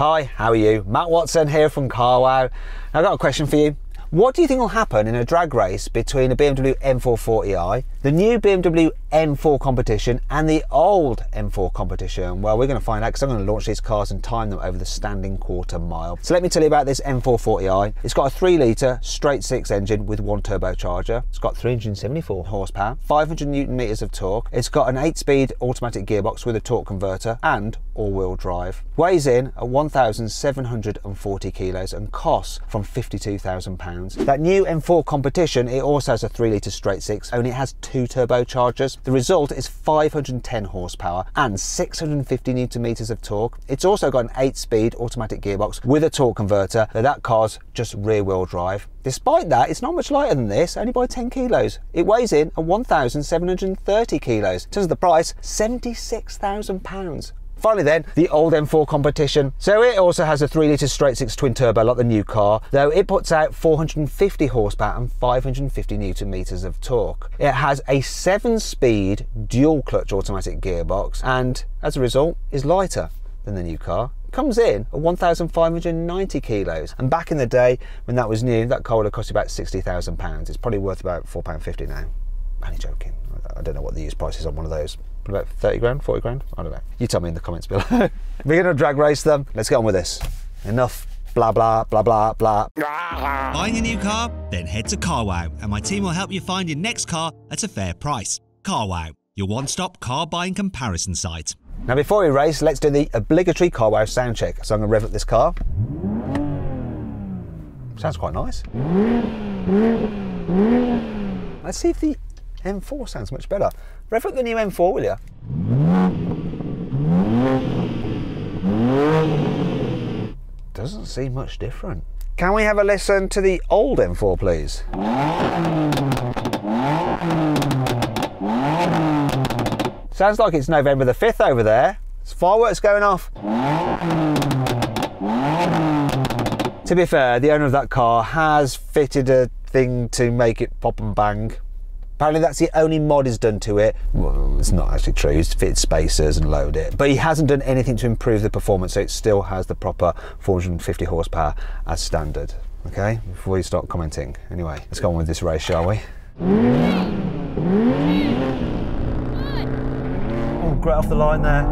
Hi, how are you? Matt Watson here from CarWow. I've got a question for you. What do you think will happen in a drag race between a BMW M440i, the new BMW M4 competition and the old M4 competition? Well, we're going to find out because I'm going to launch these cars and time them over the standing quarter mile. So let me tell you about this M440i. It's got a 3-litre straight 6 engine with 1 turbocharger. It's got 374 horsepower, 500 newton meters of torque. It's got an 8-speed automatic gearbox with a torque converter and all-wheel drive. Weighs in at 1,740 kilos and costs from £52,000. That new M4 competition, it also has a 3-litre straight 6, only it has 2 turbochargers. The result is 510 horsepower and 650 newton meters of torque. It's also got an 8-speed automatic gearbox with a torque converter. That car's just rear-wheel drive. Despite that, it's not much lighter than this, only by 10 kilos. It weighs in at 1,730 kilos. In terms of the price, £76,000. Finally then, the old M4 competition. So it also has a 3-litre straight 6 twin turbo like the new car, though it puts out 450 horsepower and 550 newton meters of torque. It has a 7-speed dual clutch automatic gearbox and as a result is lighter than the new car. It comes in at 1,590 kilos, and back in the day when that was new, that car would have cost you about £60,000. It's probably worth about £4.50 now. Only joking. I don't know what the used price is on one of those. About 30 grand, 40 grand? I don't know. You tell me in the comments below. We're going to drag race them. Let's get on with this. Enough blah, blah, blah, blah, blah. Buying a new car? Then head to CarWow and my team will help you find your next car at a fair price. CarWow, your one-stop car buying comparison site. Now before we race, let's do the obligatory CarWow sound check. So I'm going to rev up this car. Sounds quite nice. Let's see if the M4 sounds much better. Rev up the new M4, will you? Doesn't seem much different. Can we have a listen to the old M4, please? Sounds like it's November the 5th over there. There's fireworks going off. To be fair, the owner of that car has fitted a thing to make it pop and bang. Apparently that's the only mod he's done to it. Well, it's not actually true, he's fitted spacers and lowered it. But he hasn't done anything to improve the performance, so it still has the proper 450 horsepower as standard. Okay, before you start commenting. Anyway, let's go on with this race, shall we? Oh, great off the line there.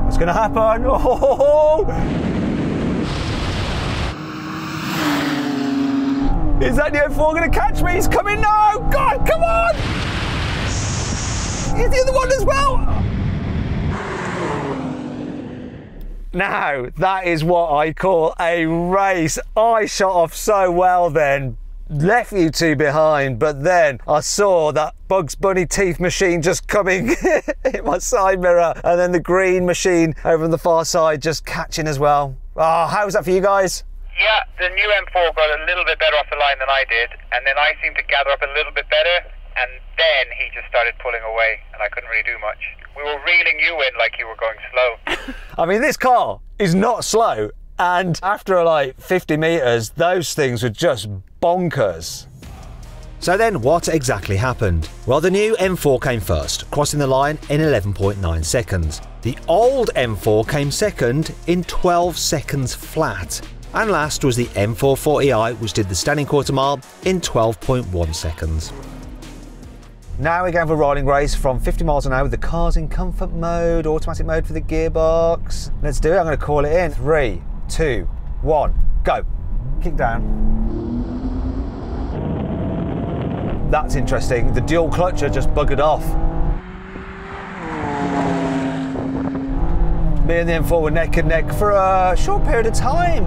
What's gonna happen? Oh! Is that the M4 going to catch me? He's coming now! God, come on! He's the other one as well! Now, that is what I call a race. I shot off so well then, left you two behind, but then I saw that Bugs Bunny teeth machine just coming in my side mirror, and then the green machine over on the far side just catching as well. Oh, how was that for you guys? Yeah, the new M4 got a little bit better off the line than I did, and then I seemed to gather up a little bit better, and then he just started pulling away, and I couldn't really do much. We were reeling you in like you were going slow. I mean, this car is not slow, and after like 50 metres, those things were just bonkers. So then what exactly happened? Well, the new M4 came first, crossing the line in 11.9 seconds. The old M4 came second in 12 seconds flat. And last was the M440i, which did the standing quarter mile in 12.1 seconds. Now we're going for a rolling race from 50 miles an hour with the cars in comfort mode, automatic mode for the gearbox. Let's do it. I'm going to call it in. 3, 2, 1, go. Kick down. That's interesting. The dual clutcher just buggered off. Me and the M4 were neck and neck for a short period of time.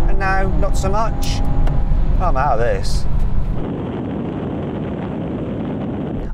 And now, not so much. I'm out of this.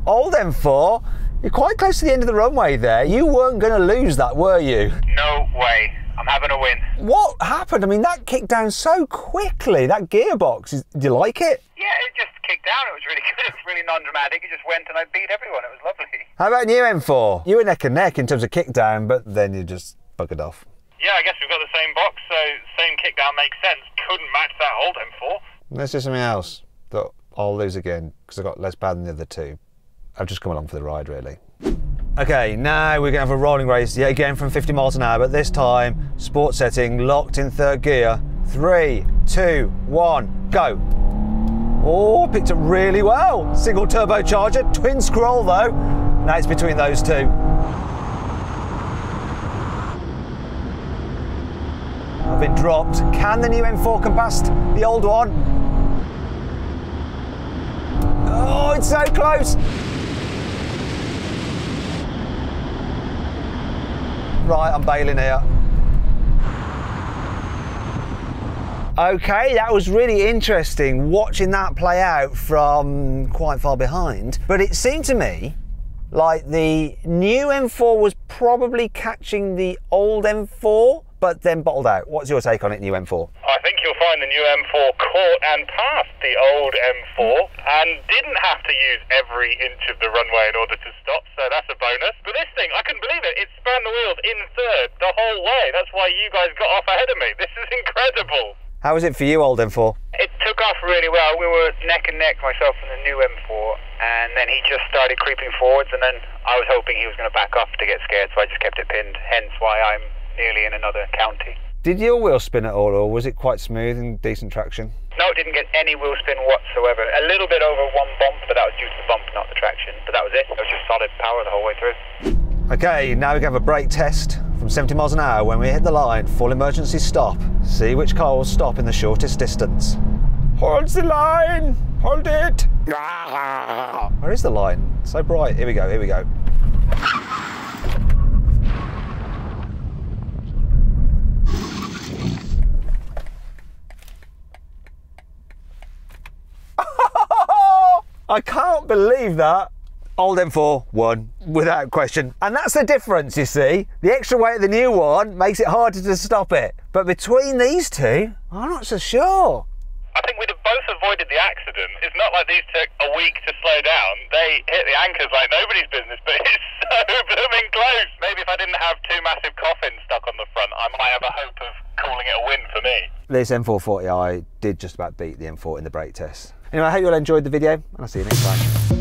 Old M4, you're quite close to the end of the runway there. You weren't going to lose that, were you? No way. I'm having a win. What happened? I mean, that kicked down so quickly, that gearbox. Do you like it? Yeah, it just kicked down. It was really good. It was really non-dramatic. It just went and I beat everyone. It was lovely. How about new M4? You were neck and neck in terms of kick down, but then you just buggered off. Yeah, I guess we've got the same box, so same kick down makes sense. Couldn't match that old M4. Let's do something else that I'll lose again because I got less bad than the other two. I've just come along for the ride, really. Okay, now we're going to have a rolling race yet again from 50 miles an hour, but this time sport setting, locked in third gear. 3, 2, 1, go. Oh, picked up really well. Single turbocharger, twin scroll though. Now it's between those two. I've been dropped. Can the new M4 come past the old one? Oh, it's so close. Right, I'm bailing here. Okay, that was really interesting watching that play out from quite far behind. But it seemed to me like the new M4 was probably catching the old M4, but then bottled out. What's your take on it, new M4? I think you'll find the new M4 caught and passed the old M4 and didn't have to use every inch of the runway in order to stop, so that's a bonus. But this thing, I couldn't believe it. It spanned the wheels in third the whole way. That's why you guys got off ahead of me. This is incredible. How was it for you, old M4? It took off really well. We were neck and neck, myself and the new M4, and then he just started creeping forwards, and then I was hoping he was going to back off to get scared, so I just kept it pinned, hence why I'm nearly in another county. Did your wheel spin at all, or was it quite smooth and decent traction? No, it didn't get any wheel spin whatsoever. A little bit over one bump, but that was due to the bump, not the traction. But that was it. It was just solid power the whole way through. Okay, now we can have a brake test from 70 miles an hour. When we hit the line, full emergency stop. See which car will stop in the shortest distance. Hold the line! Hold it! Where is the line? It's so bright. Here we go, here we go. I can't believe that. Old M4 won, without question. And that's the difference, you see. The extra weight of the new one makes it harder to stop it. But between these two, I'm not so sure. I think we'd have both avoided the accident. It's not like these took a week to slow down. They hit the anchors like nobody's business, but it's so blooming close. Maybe if I didn't have two massive coffins stuck on the front, I might have a hope of calling it a win for me. This M440i did just about beat the M4 in the brake test. Anyway, I hope you all enjoyed the video, and I'll see you next time.